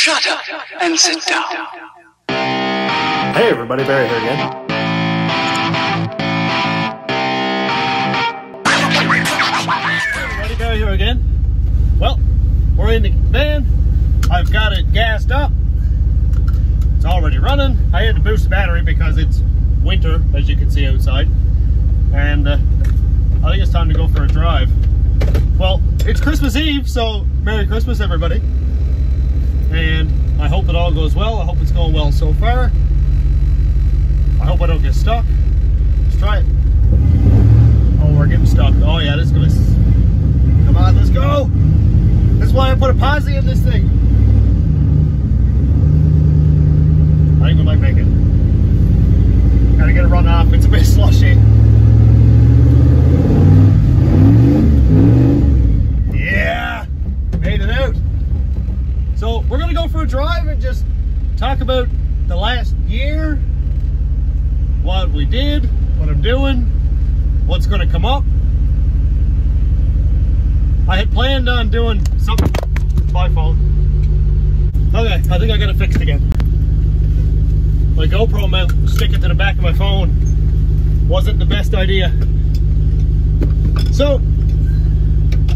Shut up and sit down. Hey everybody, Barry here again. Barry here again. Well, we're in the van. I've got it gassed up. It's already running. I had to boost the battery because it's winter, as you can see outside. And I think it's time to go for a drive. Well, it's Christmas Eve, so Merry Christmas, everybody. And I hope it all goes well. I hope it's going well so far. I hope I don't get stuck. Let's try it. Oh, we're getting stuck. Oh yeah, this is gonna... Come on, let's go! That's why I put a posi in this thing. I think we might make it. Gotta get it run off. It's a bit slushy. Yeah! Made it out. So we're gonna go for a drive and just talk about the last year, what we did, what I'm doing, what's gonna come up. I had planned on doing something. My phone. Okay, I think I got it fixed again. My GoPro mount sticking to the back of my phone wasn't the best idea. So,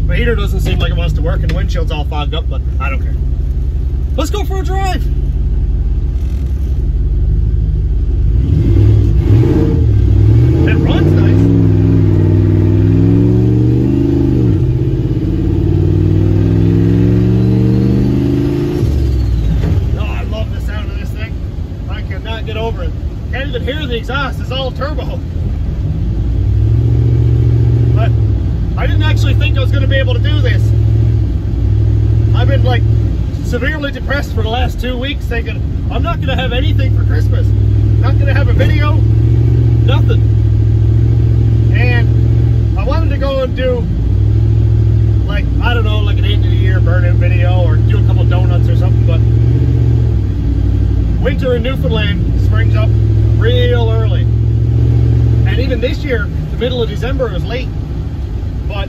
my heater doesn't seem like it wants to work and the windshield's all fogged up, but I don't care. Let's go for a drive. It runs nice. Oh, I love the sound of this thing. I cannot get over it. Can't even hear the exhaust. It's all turbo. But I didn't actually think I was going to be able to do this. I've been like severely depressed for the last 2 weeks, thinking I'm not going to have anything for Christmas. Not going to have a video, nothing. And I wanted to go and do, like, I don't know, like an end of the year burnout video or do a couple donuts or something, but winter in Newfoundland springs up real early. And even this year, the middle of December was late. But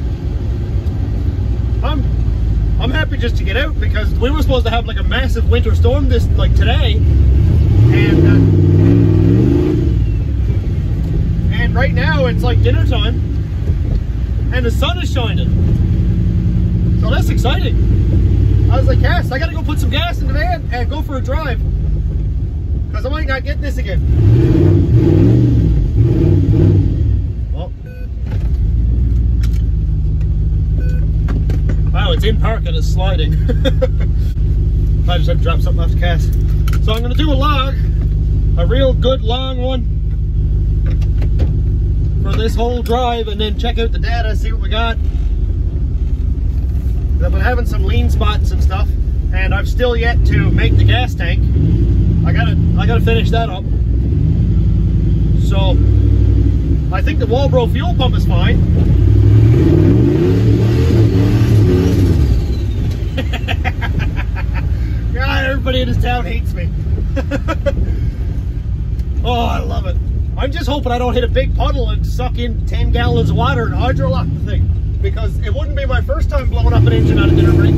I'm happy just to get out because we were supposed to have like a massive winter storm this like today, and right now it's like dinner time and the sun is shining, so that's exciting. I was like, Cass, I gotta go put some gas in the van and go for a drive because I might not get this again. Wow, it's in park and it's sliding. I just had to drop something off the cast. So I'm going to do a log, a real good long one for this whole drive, and then check out the data, see what we got. I've been having some lean spots and stuff, and I've still yet to make the gas tank. I gotta finish that up. So I think the Walbro fuel pump is fine. God, everybody in this town hates me. Oh, I love it. I'm just hoping I don't hit a big puddle and suck in 10 gallons of water and hydrolock the thing, because it wouldn't be my first time blowing up an engine on a dinner break.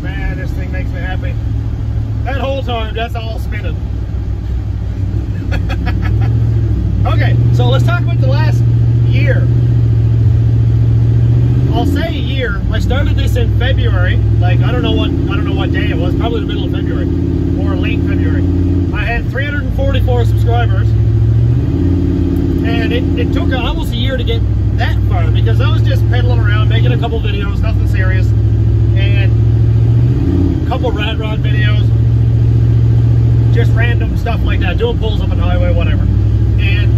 Man, this thing makes me happy. That whole time, that's all spinning. Okay, so let's talk about the last year. I'll say a year. I started this in February. Like I don't know what day it was. Probably the middle of February or late February. I had 344 subscribers, and it took almost a year to get that far because I was just pedaling around, making a couple videos, nothing serious, and a couple rat rod videos. Just random stuff like that, doing pulls up on the highway, whatever. And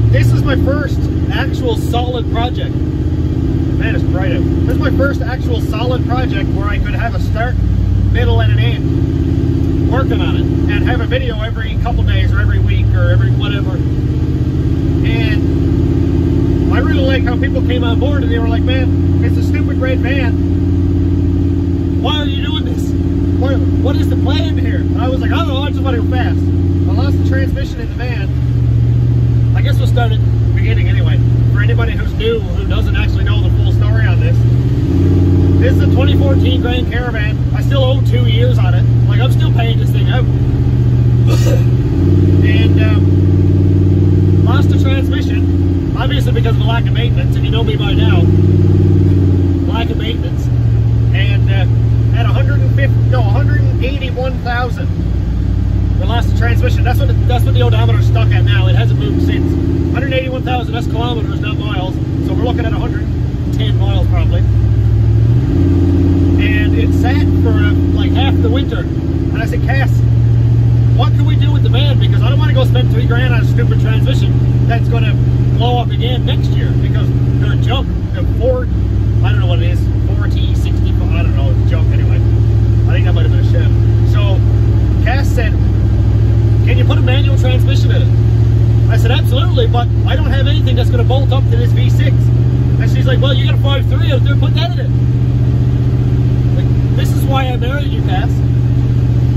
this is my first actual solid project. Man, it's bright out. This is my first actual solid project where I could have a start, middle, and an end working on it, and have a video every couple days or every week or every whatever. And I really like how people came on board and they were like, man, it's a stupid red van. Why are you doing this? What is the plan here? And I was like, I don't know, I just want to go fast. lost the transmission in the van. I guess we'll start at the beginning anyway. For anybody who's new, who doesn't actually know the full story on this. This is a 2014 Grand Caravan. I still owe 2 years on it. Like, I'm still paying this thing out. And lost the transmission, obviously because of the lack of maintenance, and you know me by now. Lack of maintenance. And at 181,000, we lost the transmission. That's what the odometer's stuck at now. It hasn't moved since. 181,000, that's kilometers, not miles. So we're looking at 110 miles probably. And it sat for like half the winter. And I said, Cass, what can we do with the van? Because I don't want to go spend 3 grand on a stupid transmission that's going to blow up again next year, because they're junk. They're Ford, I don't know what it is, 4T, 60, I don't know, it's junk anyway. I think that might have been a Chev. So Cass said, can you put a manual transmission in it? I said, absolutely, but I don't have anything that's going to bolt up to this V6. And she's like, well, you got a 5.3 out there, put that in it. Like, this is why I married you, Cass.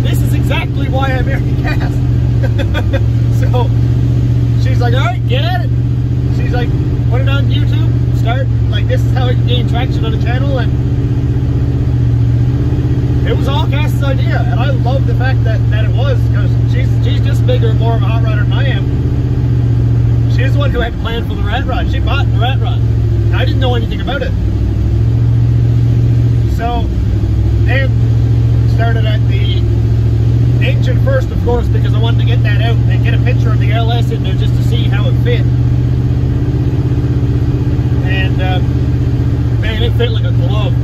This is exactly why I married Cass. So she's like, all right, get at it. She's like, put it on YouTube, start, like, this is how I can gain traction on the channel. And it was all Cass's idea, and I love the fact that it was, because she's just bigger and more of a hot rodder than I am. She's the one who had planned for the rat rod. She bought the rat rod. I didn't know anything about it. So then started at the engine first, of course, because I wanted to get that out and get a picture of the LS in there just to see how it fit. And man, it fit like a glove.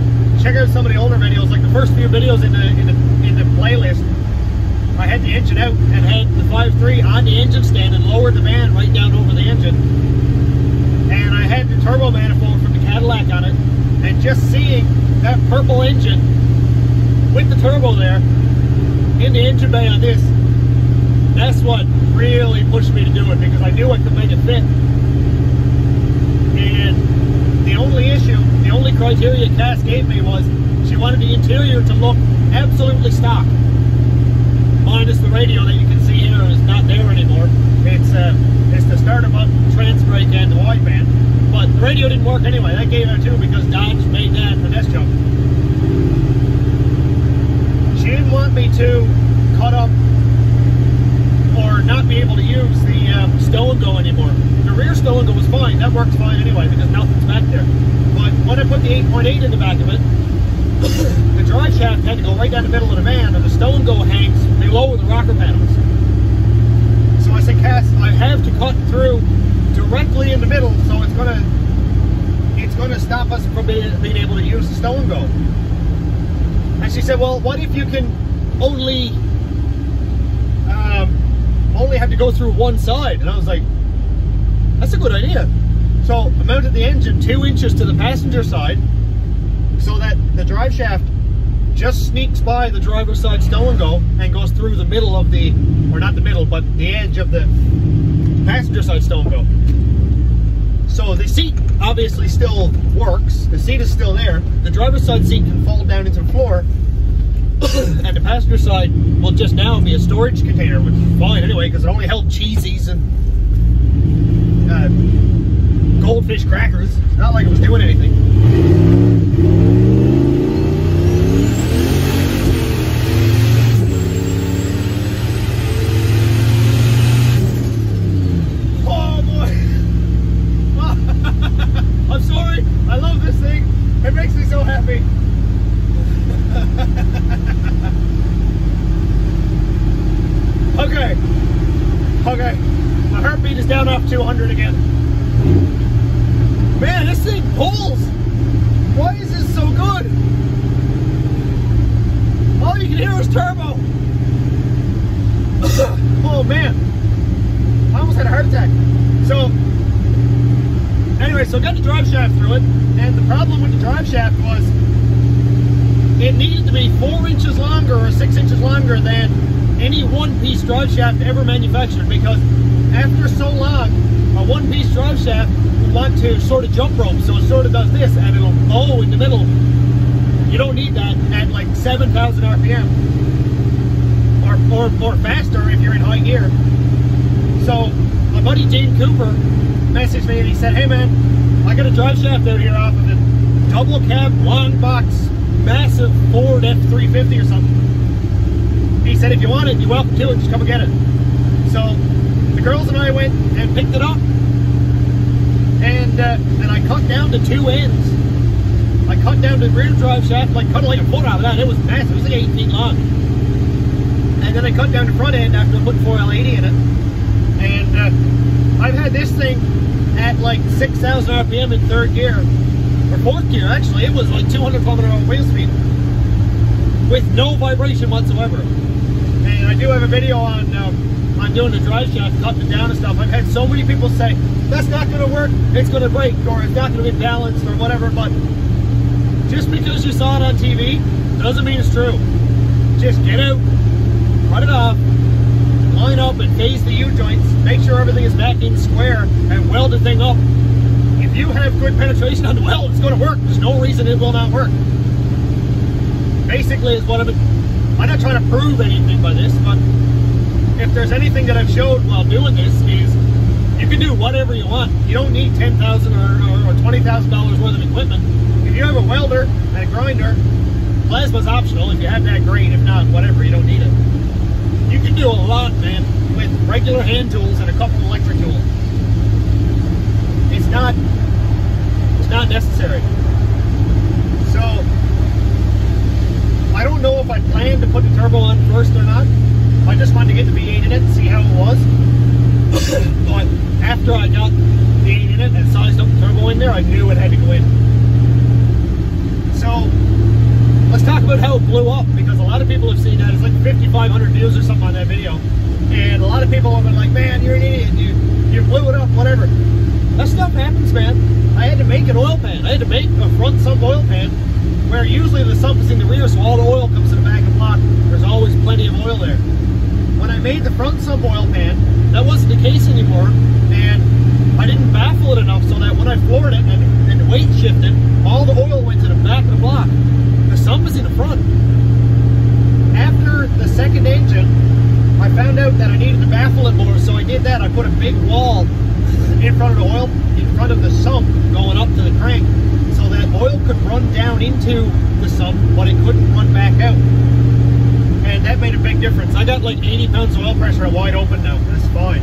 Check out some of the older videos, like the first few videos in the playlist. I had the engine out and had the 5.3 on the engine stand and lowered the van right down over the engine. And I had the turbo manifold from the Cadillac on it, and just seeing that purple engine with the turbo there in the engine bay on this, that's what really pushed me to do it, because I knew I could make it fit. And the only issue, the only criteria Cass gave me was she wanted the interior to look absolutely stock, minus the radio that you can see here is not there anymore. It's the starter button, trans brake, and the wideband. But the radio didn't work anyway. That gave out too, because Dodge made that for this jump. She didn't want me to cut up or not be able to use the stow and go anymore. The rear stow and go was fine. That works fine anyway, because nothing's back there. But when I put the 8.8 in the back of it, the drive shaft had to go right down the middle of the van, and the stow and go hangs below the rocker panels. So I said, Cass, I have to cut through directly in the middle, so it's gonna stop us from being able to use the stow and go. And she said, well, what if you can only have to go through one side? And I was like, that's a good idea. So I mounted the engine 2 inches to the passenger side, so that the drive shaft just sneaks by the driver's side stow and go and goes through the middle of the, or not the middle, but the edge of the passenger side stow and go. So the seat obviously still works. The seat is still there. The driver's side seat can fold down into the floor. And the passenger side will just now be a storage container, which is fine anyway, because it only held cheesies and goldfish crackers. It's not like it was doing anything. Oh boy! I'm sorry. I love this thing. It makes me so happy. Okay, my heartbeat is down off 200 again. Man, this thing pulls. Why is this so good? All you can hear is turbo. Oh man, I almost had a heart attack. So anyway, so I got the drive shaft through it, and the problem with the drive shaft was it needed to be 4 inches longer or 6 inches longer than any one-piece drive shaft ever manufactured, because after so long, a one-piece drive shaft will want to sort of jump rope, so it sort of does this, and it'll bow in the middle. You don't need that at like 7,000 RPM, or faster if you're in high gear. So my buddy Gene Cooper messaged me and he said, hey man, I got a drive shaft out here off of it, double cab, long box, massive Ford F350 or something. He said, if you want it, you're welcome to it, just come and get it. So the girls and I went and picked it up, and I cut down to 2 ends. I cut down the rear drive shaft, like cut like a foot out of that. It was massive, it was like 8 feet long. And then I cut down the front end after I put 4L80 in it. And I've had this thing at like 6,000 RPM in 3rd gear, or 4th gear actually. It was like 200 km/h wheel speed with no vibration whatsoever. And I do have a video on doing the drive shaft, cutting it down and stuff. I've had so many people say, that's not going to work, it's going to break, or it's not going to be balanced, or whatever. But just because you saw it on TV doesn't mean it's true. Just get out, cut it off, line up and phase the U-joints, make sure everything is back in square, and weld the thing up. If you have good penetration on the weld, it's going to work. There's no reason it will not work. Basically is what I'm not trying to prove anything by this, but if there's anything that I've showed while doing this is you can do whatever you want. You don't need $10,000 or $20,000 worth of equipment. If you have a welder and a grinder, plasma's optional if you have that, great. If not, whatever, you don't need it. You can do a lot, man, with regular hand tools and a couple of electric tools. It's not necessary. So I don't know if I plan to put the turbo on first or not. I just wanted to get the V8 in it and see how it was. But after I got the 8 in it and sized up the turbo in there, I knew it had to go in. So let's talk about how it blew up, because a lot of people have seen that. It's like 5,500 views or something on that video. And a lot of people have been like, man, you're an idiot. You blew it up, whatever. That stuff happens, man. I had to make an oil pan. I had to make a front sump oil pan where usually the sump is in the rear, so all the oil comes to the back of the block. There's always plenty of oil there. When I made the front sump oil pan, that wasn't the case anymore, and I didn't baffle it enough so that when I floored it and the weight shifted, all the oil went to the back of the block. The sump is in the front. After the second engine, I found out that I needed to baffle it more, so I did that. I put a big wall in front of the oil, in front of the sump going up to the crank, so that oil could run down into the sump, but it couldn't run back out. And that made a big difference. I got like 80 pounds of oil pressure at wide open now. That's fine.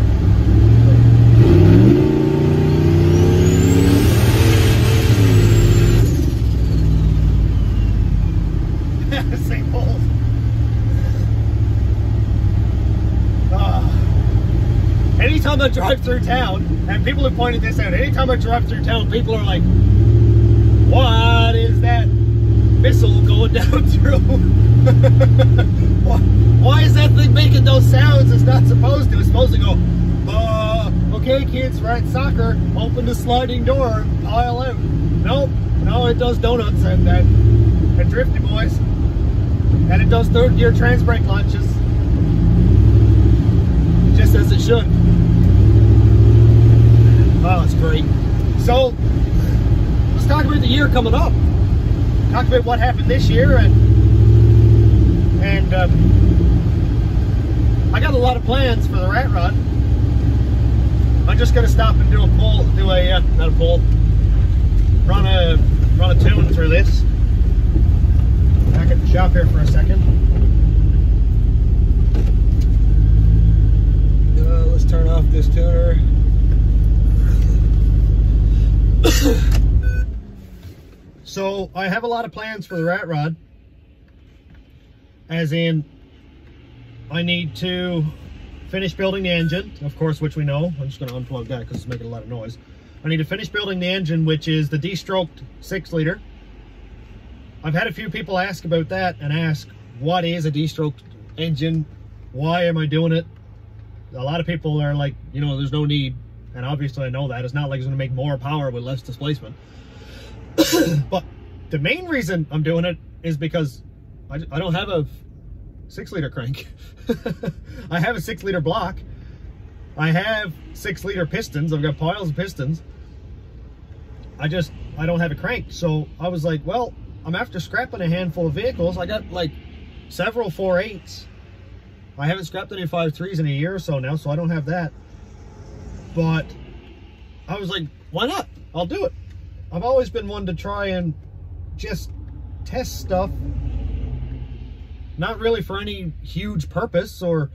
Same holes. Anytime I drive through town, and people have pointed this out, anytime I drive through town, people are like, what is that missile going down through? Why is that thing making those sounds it's not supposed to? It's supposed to go, okay kids, we're at soccer, open the sliding door, pile out. Nope, no, it does donuts and drifty boys. And it does 3rd gear trans brake launches. Just as it should. Oh, it's great. So, let's talk about the year coming up. Talk about what happened this year, and I got a lot of plans for the rat rod. I'm just gonna stop and do a pull, not a pull, run a tune through this. Back at the shop here for a second. Let's turn off this tuner. So I have a lot of plans for the rat rod, as in I need to finish building the engine, of course, which we know. I'm just going to unplug that because it's making a lot of noise. I need to finish building the engine, which is the de-stroked 6-liter. I've had a few people ask about that and ask, what is a de-stroked engine? Why am I doing it? A lot of people are like, you know, there's no need. And obviously I know that. It's not like it's going to make more power with less displacement. But the main reason I'm doing it is because I don't have a 6-liter crank. I have a 6-liter block. I have 6-liter pistons. I've got piles of pistons. I don't have a crank. So I was like, well, I'm after scrapping a handful of vehicles. I got like several 4.8s. I haven't scrapped any 5.3s in a year or so now, so I don't have that. But I was like, why not? I'll do it. I've always been one to try and just test stuff. Not really for any huge purpose or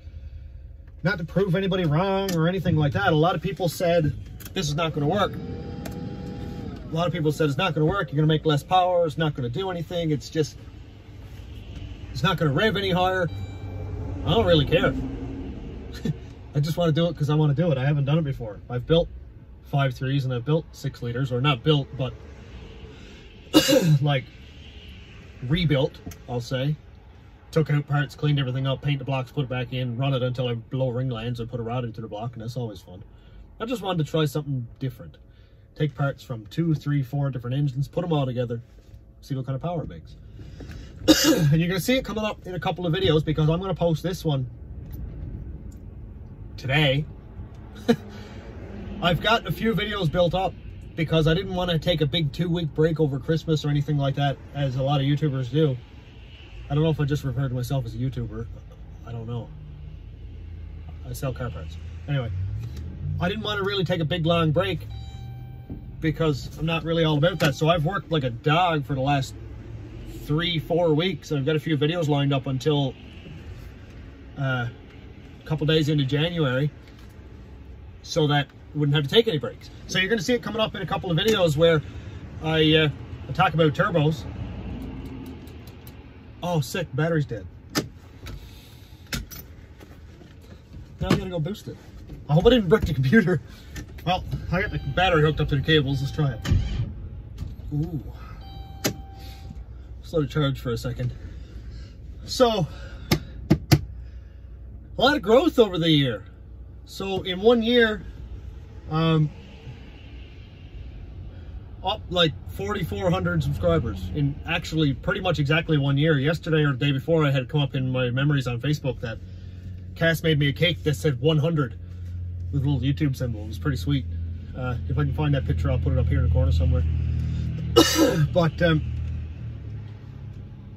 not to prove anybody wrong or anything like that. A lot of people said this is not going to work. A lot of people said it's not going to work. You're going to make less power. It's not going to do anything. It's not going to rev any higher. I don't really care. I just want to do it because I want to do it. I haven't done it before. I've built 5.3s and I've built 6 liters, or not built, but like rebuilt, I'll say. Took out parts, cleaned everything up, paint the blocks, put it back in, run it until I blow ring lines or put a rod into the block, and that's always fun. I just wanted to try something different. Take parts from 2, 3, 4 different engines, put them all together, see what kind of power it makes. And you're going to see it coming up in a couple of videos because I'm going to post this one today. I've got a few videos built up because I didn't want to take a big 2-week break over Christmas or anything like that, as a lot of YouTubers do. I don't know if I just referred to myself as a YouTuber. I don't know. I sell car parts. Anyway, I didn't want to really take a big long break because I'm not really all about that. So I've worked like a dog for the last 3-4 weeks. I've got a few videos lined up until a couple days into January, so that I wouldn't have to take any breaks. So you're going to see it coming up in a couple of videos where I talk about turbos. Oh, sick, battery's dead. Now I'm gonna go boost it. I hope I didn't break the computer. Well, I got the battery hooked up to the cables. Let's try it. Ooh. Just let it charge for a second. So, a lot of growth over the year. So in 1 year, up like 4,400 subscribers in actually pretty much exactly 1 year. Yesterday or the day before, I had come up in my memories on Facebook that Cass made me a cake that said 100 with a little YouTube symbol. It was pretty sweet. If I can find that picture, I'll put it up here in the corner somewhere. But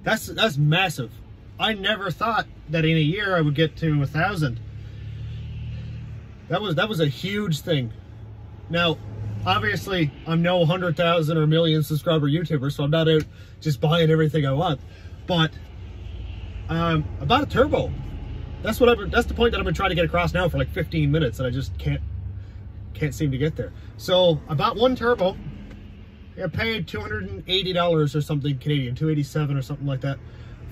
that's massive. I never thought that in a year I would get to 1,000. That was a huge thing. Now, obviously, I'm no 100,000 or million subscriber YouTuber, so I'm not out just buying everything I want. But about a turbo, that's the point that I've been trying to get across now for like 15 minutes, and I just can't seem to get there. So I bought one turbo. I paid $280 or something Canadian, $287 or something like that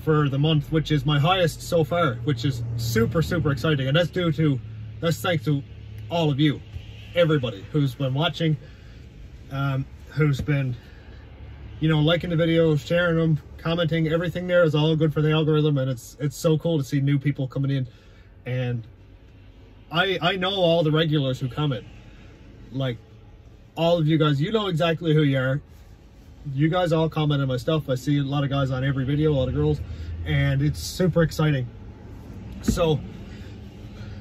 for the month, which is my highest so far, which is super, super exciting. And that's thanks to all of you, everybody who's been watching, who's been, you know, liking the videos, sharing them, commenting. Everything there is all good for the algorithm, and it's so cool to see new people coming in. And I know all the regulars who comment, like all of you guys. You know exactly who you are. You guys all comment on my stuff. I see a lot of guys on every video, a lot of girls, and it's super exciting. So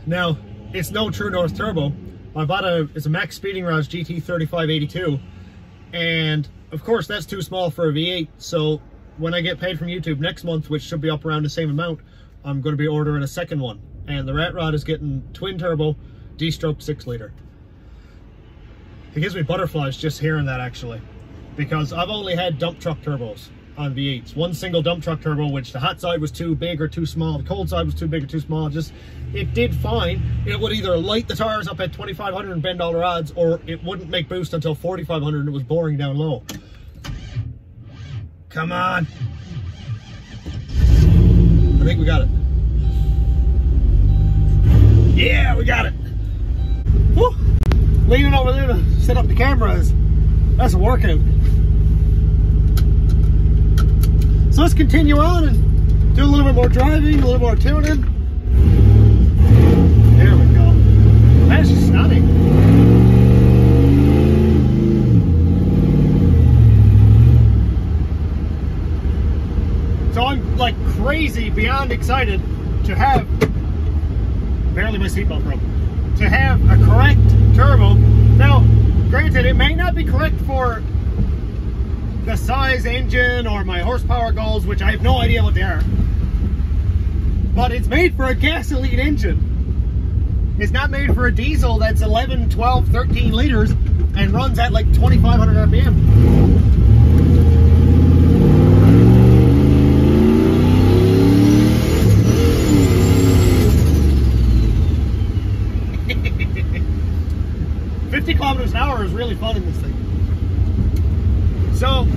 now it's no True North turbo. I bought it's a Max Speeding Rods GT 3582, and of course that's too small for a V8. So when I get paid from YouTube next month, which should be up around the same amount, I'm going to be ordering a second one, and the rat rod is getting twin turbo D-stroke 6 liter. It gives me butterflies just hearing that, actually, because I've only had dump truck turbos on V8s. One single dump truck turbo, which the hot side was too big or too small, the cold side was too big or too small. It did fine. It would either light the tires up at 2,500 and bend all the rods, or it wouldn't make boost until 4,500 and it was boring down low. Come on. I think we got it. Yeah, we got it. Woo. Leaning over there to set up the cameras. That's a workout. So let's continue on and do a little bit more driving, a little more tuning. There we go. That's stunning. So I'm like crazy, beyond excited to have, barely my seatbelt broke, to have a correct turbo. Now, granted, it may not be correct for the size engine or my horsepower goals, which I have no idea what they are. but it's made for a gasoline engine. It's not made for a diesel that's 11, 12, 13 liters and runs at like 2,500 RPM. 50 kilometers an hour is really fun in this thing. So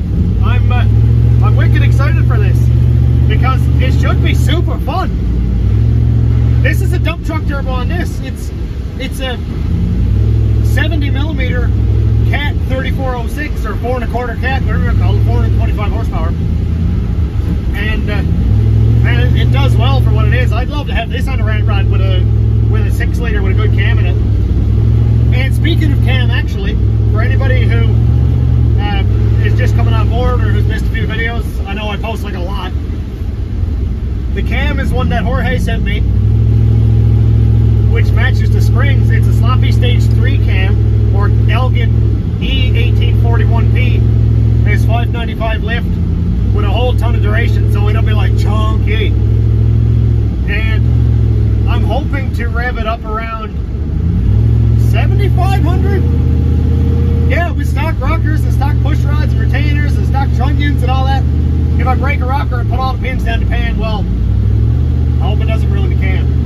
I'm wicked excited for this because it should be super fun. This is a dump truck turbo on this. It's a 70 millimeter Cat 3406 or 4 1/4 Cat, whatever you call it, 425 horsepower, and it does well for what it is. I'd love to have this on a ramp rod with a 6 liter with a good cam in it. And speaking of cam, actually, for anybody who is just coming on board or who's missed a few videos, I know I post like a lot. The cam is one that Jorge sent me, which matches the springs. It's a sloppy stage 3 cam, or Elgin E1841P. It's 595 lift with a whole ton of duration, so it'll be like chunky. And I'm hoping to rev it up around 7,500. Yeah, with stock rockers and stock push rods and retainers and stock trunnions and all that. If I break a rocker and put all the pins down to pan, well, I hope it doesn't ruin the cam.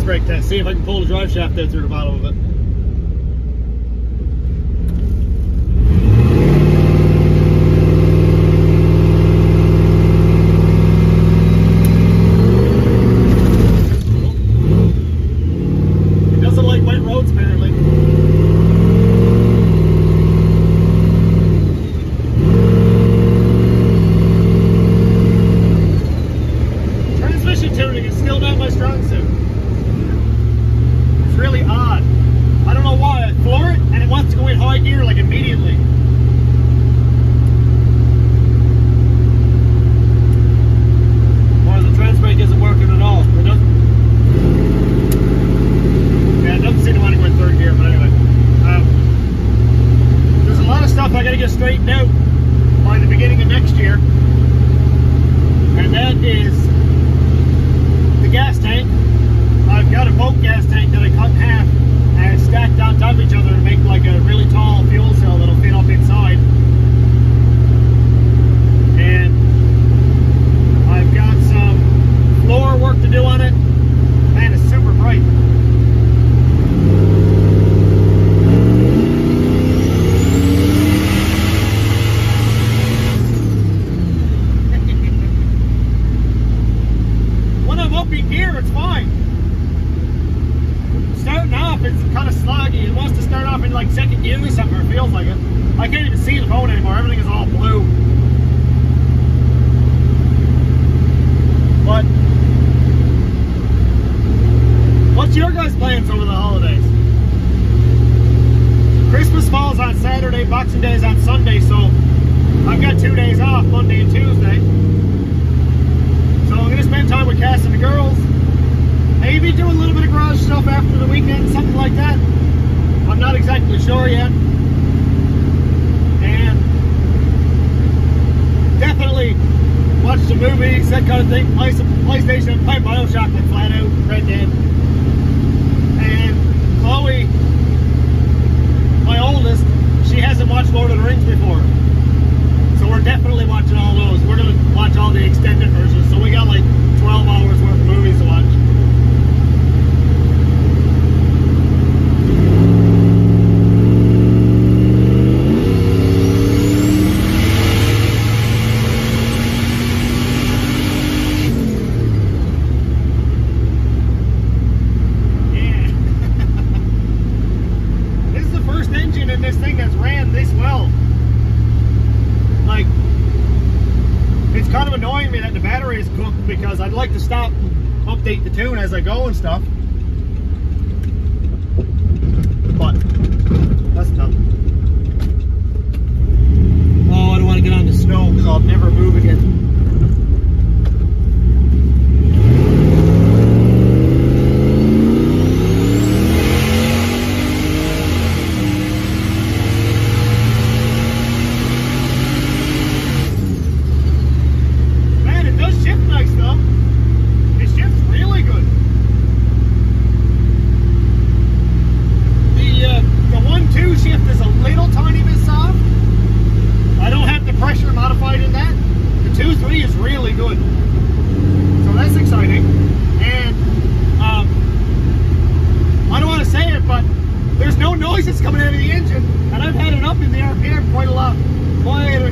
Brake test. See if I can pull the drive shaft out through the bottom of it. It doesn't like wet roads apparently. Transmission tuning is still not my strong suit. Really odd. I don't know why. I floor it and it wants to go in high gear like immediately. Or the trans brake isn't working at all. It doesn't. Yeah, it doesn't seem to want to go in third gear, but anyway. There's a lot of stuff I gotta get straightened out by the beginning of next year. And that is the gas tank. I've got a boat gas tank that I cut in half and stacked on top of each other to make like a really tall fuel cell that'll fit up inside. And I've got some floor work to do on it. Man, it's super bright. When I'm up in gear, it's fine. Starting off, it's kind of sloggy. It wants to start off in like second gear or something, or it feels like it. I can't even see the phone anymore. Everything is all blue. But what's your guys' plans over the holidays? Christmas falls on Saturday, Boxing Day is on Sunday, so I've got 2 days off, Monday and Tuesday. So I'm going to spend time with Cass and the girls. Maybe do a little bit of garage stuff after the weekend, something like that. I'm not exactly sure yet. And definitely watch some movies, that kind of thing. Play some PlayStation, play Bioshock like flat out, Red Dead. And Chloe, my oldest, she hasn't watched Lord of the Rings before. So we're definitely watching all those. We're going to watch all the extended versions. So we got like 12 hours worth of movies to watch. kind of annoying me that the battery is cooked because I'd like to stop and update the tune as I go and stuff. But that's nothing. Oh, I don't want to get on the snow because I'll never move again.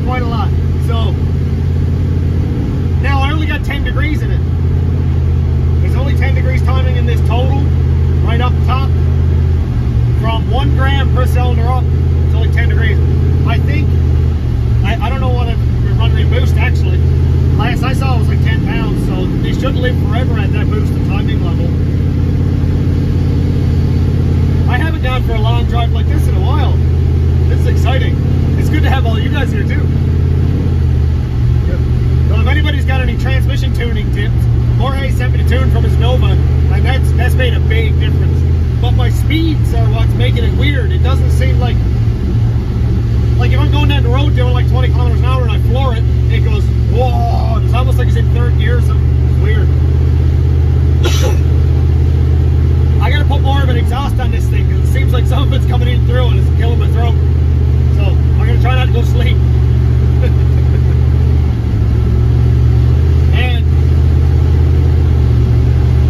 Quite a lot. So now I only got 10 degrees in it. There's only 10 degrees timing in this total, right up top. From 1 gram per cylinder up, it's only 10 degrees. I think, I don't know what we're running in boost actually. Last I saw it was like 10 pounds, so they should live forever at that boost and timing level. I haven't gone for a long drive like this in a while. This is exciting. It's good to have all you guys here too. So if anybody's got any transmission tuning tips, Jorge sent me the tune from his Nova, and that's made a big difference. But my speeds are what's making it weird. It doesn't seem like if I'm going down the road doing like 20 kilometers an hour and I floor it, it goes, whoa, it's almost like it's in third gear or something. It's weird. I gotta put more of an exhaust on this thing because it seems like some of it's coming in through and it's killing my throat. So I'm gonna try not to go to sleep. And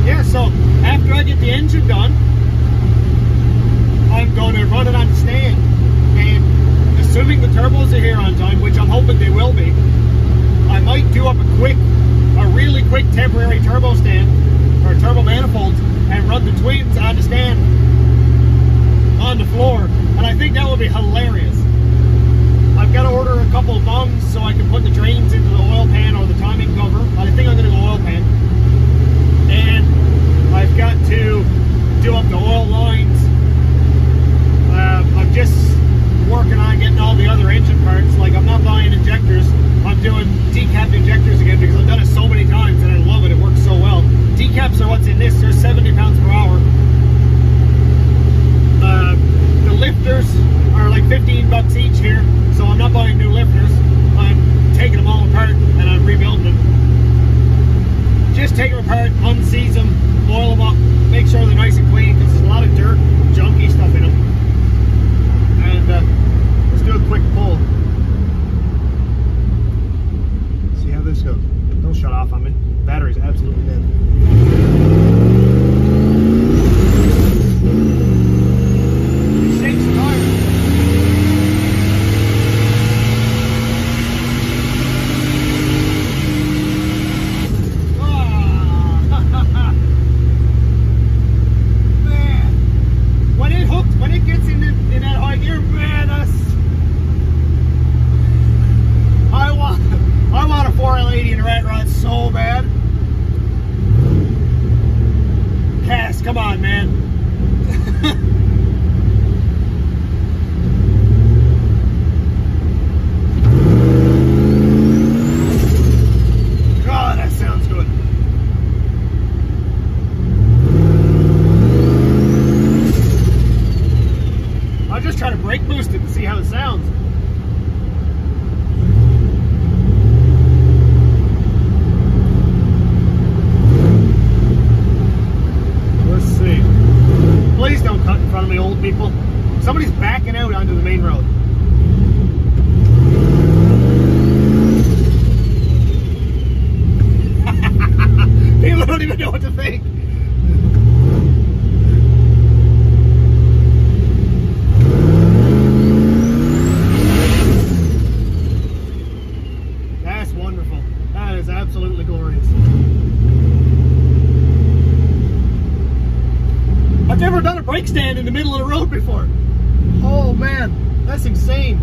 yeah, so after I get the engine done, I'm going to run it on the stand. And assuming the turbos are here on time, which I'm hoping they will be, I might do up a really quick temporary turbo stand or turbo manifolds and run the twins on the stand on the floor. And I think that would be hilarious. I've got to order a couple of bungs so I can put the drains into the oil pan or the timing cover. I think I'm going to go oil pan. And I've got to do up the oil lines. I'm just working on getting all the other engine parts. Like, I'm not buying injectors. I'm doing decapped injectors again because I've done it so many times and I love it. It works so well. Decaps are what's in this. They're 70 pounds per hour. The lifters are like 15 bucks each here. So I'm not buying new lifters. I'm taking them all apart and I'm rebuilding them. Just take them apart, unseize them, oil them up, make sure they're nice and clean because there's a lot of dirt, junky stuff in them. And let's do a quick pull. See how this goes. Don't shut off on me. Battery's absolutely dead. Come on, man. God, that sounds good. I'll just try to brake boost it and see how it sounds. Please don't cut in front of me, old people. Somebody's backing out onto the main road. People don't even know what to think. That's wonderful. That is absolutely glorious. I've never done a brake stand in the middle of the road before. Oh man, that's insane.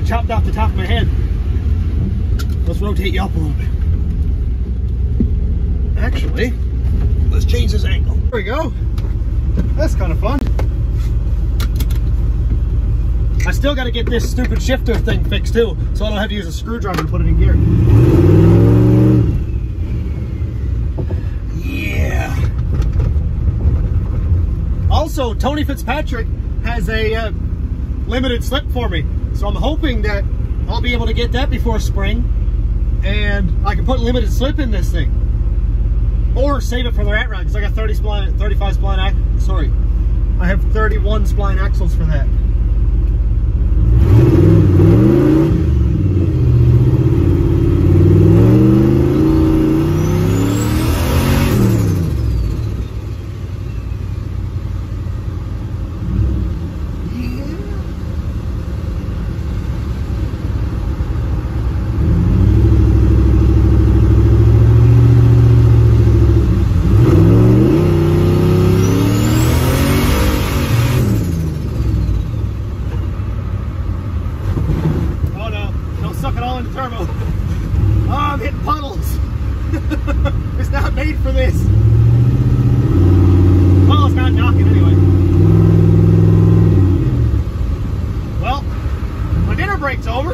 chopped off the top of my head. Let's rotate you up a little bit. Actually, let's change this angle. There we go. That's kind of fun. I still got to get this stupid shifter thing fixed too, so I don't have to use a screwdriver to put it in gear. Yeah. Also, Tony Fitzpatrick has a limited slip for me, so I'm hoping that I'll be able to get that before spring, and I can put limited slip in this thing, or save it for the rat rod, because I got 35 spline. Sorry, I have 31 spline axles for that.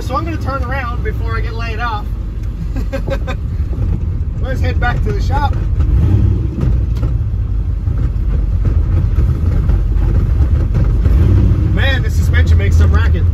So I'm going to turn around before I get laid off. Let's head back to the shop. Man, this suspension makes some racket.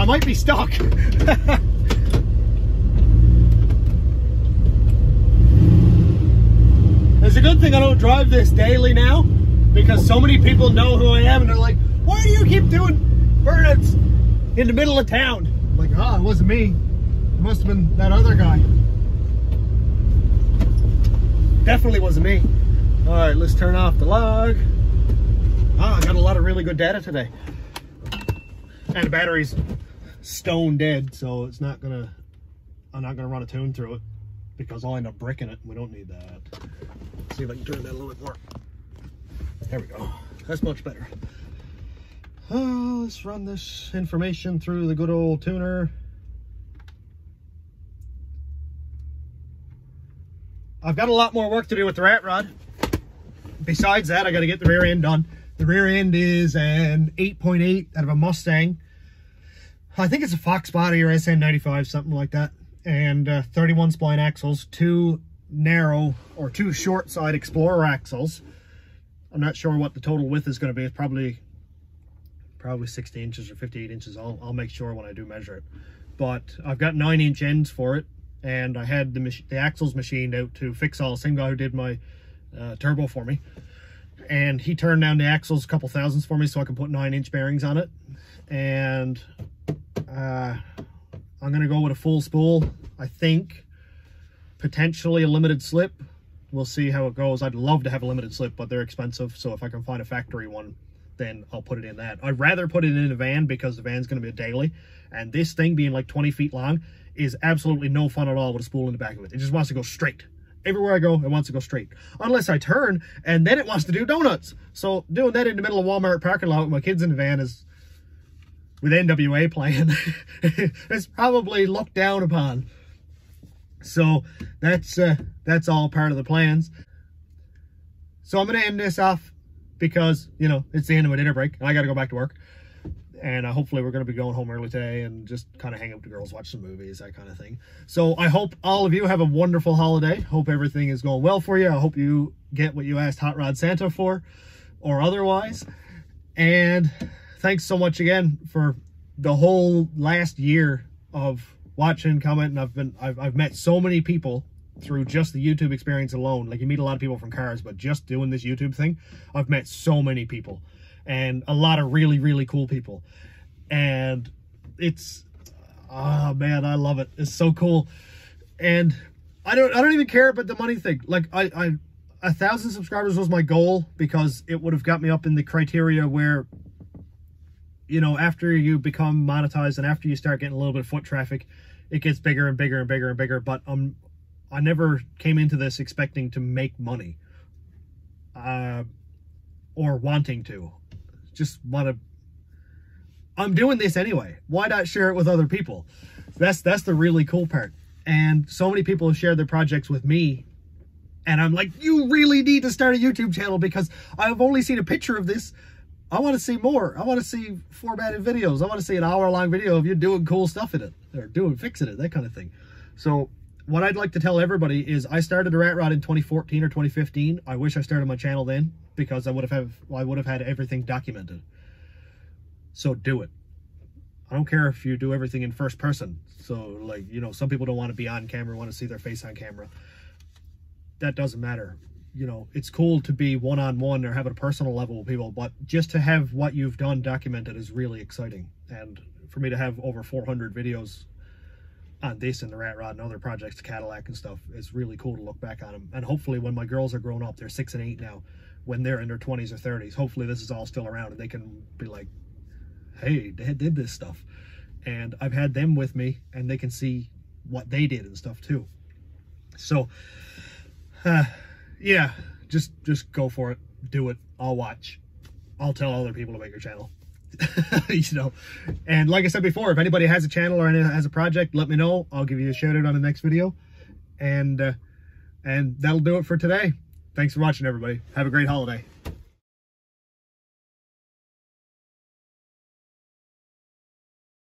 Might be stuck. It's a good thing I don't drive this daily now, because so many people know who I am and they're like, why do you keep doing burnouts in the middle of town? I'm like, it wasn't me. It must have been that other guy. Definitely wasn't me. All right, let's turn off the log. I got a lot of really good data today. And the battery's stone dead, so it's not gonna, I'm not gonna run a tune through it, because I'll end up bricking it. We don't need that. Let's see if I can turn that a little bit more. There we go. That's much better. Let's run this information through the good old tuner. I've got a lot more work to do with the rat rod. Besides that, I got to get the rear end done. The rear end is an 8.8 out of a Mustang. I think it's a Fox body or SN95, something like that. And 31 spline axles, two narrow or two short side Explorer axles. I'm not sure what the total width is going to be. It's probably 60 inches or 58 inches. I'll make sure when I do measure it. But I've got 9-inch ends for it, and I had the axles machined out to fix all. Same guy who did my turbo for me, and he turned down the axles a couple thousandths for me so I can put 9-inch bearings on it. And I'm gonna go with a full spool. I think potentially a limited slip. We'll see how it goes. I'd love to have a limited slip, but they're expensive, so if I can find a factory one, then I'll put it in that. I'd rather put it in a van, because the van's gonna be a daily, and this thing being like 20 feet long is absolutely no fun at all with a spool in the back of it. It just wants to go straight. Everywhere I go, it wants to go straight. Unless I turn, and then it wants to do donuts. So doing that in the middle of Walmart parking lot with my kids in the van is, with NWA playing, it's probably looked down upon. So that's all part of the plans. So I'm going to end this off because, you know, it's the end of my dinner break and I got to go back to work. And hopefully we're going to be going home early today and just kind of hang out with the girls, watch some movies, that kind of thing. So I hope all of you have a wonderful holiday. Hope everything is going well for you. I hope you get what you asked Hot Rod Santa for, or otherwise. And thanks so much again for the whole last year of watching, commenting. I've met so many people through just the YouTube experience alone. Like, you meet a lot of people from cars, but just doing this YouTube thing, I've met so many people. And a lot of really, really cool people. And it's, oh man, I love it. It's so cool. And I don't even care about the money thing. Like, 1,000 subscribers was my goal, because it would have got me up in the criteria where, you know, after you become monetized and after you start getting a little bit of foot traffic, it gets bigger and bigger and bigger and bigger. But I never came into this expecting to make money, or wanting to. Just want to, I'm doing this anyway. Why not share it with other people? That's the really cool part. And so many people have shared their projects with me, and I'm like, you really need to start a YouTube channel, because I've only seen a picture of this. I want to see more. I want to see formatted videos. I want to see an hour-long video of you doing cool stuff in it, or fixing it, that kind of thing. So what I'd like to tell everybody is, I started a rat rod in 2014 or 2015. I wish I started my channel then, because I would have had everything documented. So do it. I don't care if you do everything in first person. So, like, you know, some people don't want to be on camera, want to see their face on camera. That doesn't matter. You know, it's cool to be one-on-one or have a personal level with people, but just to have what you've done documented is really exciting. And for me to have over 400 videos on this and the rat rod and other projects, Cadillac and stuff, is really cool to look back on them. And hopefully when my girls are grown up, they're 6 and 8 now, when they're in their 20s or 30s, hopefully this is all still around and they can be like, hey, Dad did this stuff. And I've had them with me, and they can see what they did and stuff too. So yeah, just go for it. Do it. I'll watch. I'll tell other people to make your channel. You know, and like I said before, if anybody has a channel or has a project, let me know. I'll give you a shout out on the next video. And that'll do it for today. Thanks for watching, everybody. Have a great holiday.